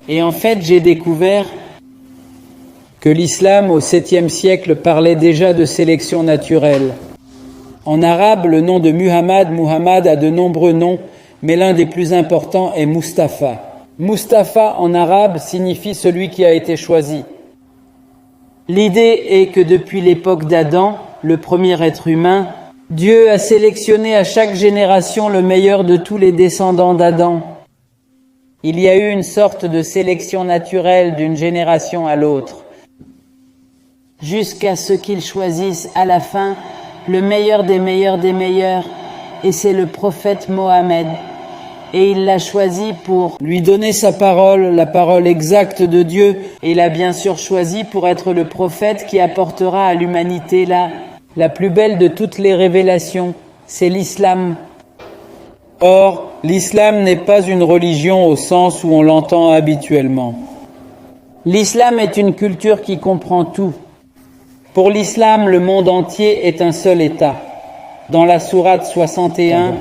Et en fait, j'ai découvert que l'islam au 7e siècle parlait déjà de sélection naturelle. En arabe, le nom de Muhammad a de nombreux noms, mais l'un des plus importants est Mustafa. Mustafa en arabe signifie celui qui a été choisi. L'idée est que depuis l'époque d'Adam, le premier être humain, Dieu a sélectionné à chaque génération le meilleur de tous les descendants d'Adam. Il y a eu une sorte de sélection naturelle d'une génération à l'autre, jusqu'à ce qu'il choisisse à la fin le meilleur des meilleurs des meilleurs, et c'est le prophète Mohammed. Et il l'a choisi pour lui donner sa parole, la parole exacte de Dieu, et il l'a bien sûr choisi pour être le prophète qui apportera à l'humanité la plus belle de toutes les révélations, c'est l'islam. Or, l'islam n'est pas une religion au sens où on l'entend habituellement. L'islam est une culture qui comprend tout. Pour l'islam, le monde entier est un seul État. Dans la sourate 61,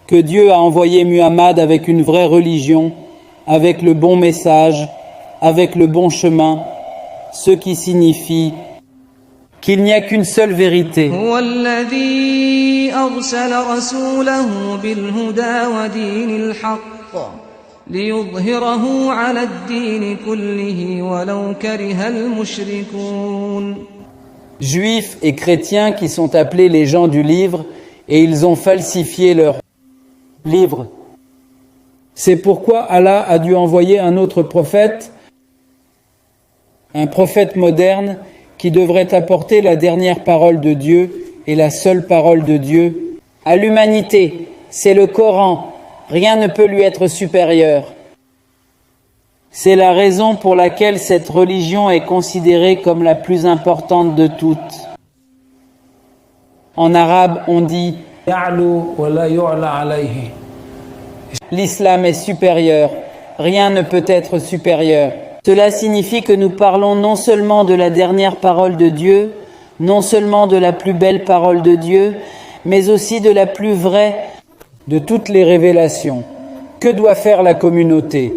que Dieu a envoyé Muhammad avec une vraie religion, avec le bon message, avec le bon chemin, ce qui signifie qu'il n'y a qu'une seule vérité. Juifs et chrétiens qui sont appelés les gens du livre, et ils ont falsifié leur livre. C'est pourquoi Allah a dû envoyer un autre prophète, un prophète moderne, qui devrait apporter la dernière parole de Dieu et la seule parole de Dieu à l'humanité. C'est le Coran. Rien ne peut lui être supérieur. C'est la raison pour laquelle cette religion est considérée comme la plus importante de toutes. En arabe, on dit l'islam est supérieur. Rien ne peut être supérieur. Cela signifie que nous parlons non seulement de la dernière parole de Dieu, non seulement de la plus belle parole de Dieu, mais aussi de la plus vraie de toutes les révélations. Que doit faire la communauté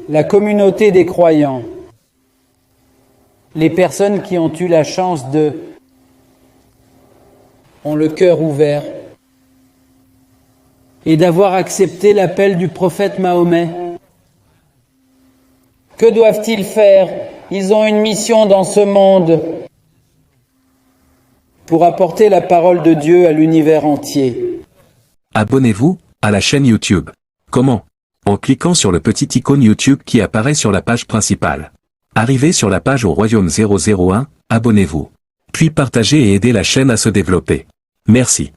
des croyants, les personnes qui ont eu la chance ont le cœur ouvert et d'avoir accepté l'appel du prophète Mahomet. Que doivent-ils faire? Ils ont une mission dans ce monde pour apporter la parole de Dieu à l'univers entier. Abonnez-vous à la chaîne YouTube. Comment? En cliquant sur le petit icône YouTube qui apparaît sur la page principale. Arrivez sur la page au Royaume 001, abonnez-vous. Puis partagez et aidez la chaîne à se développer. Merci.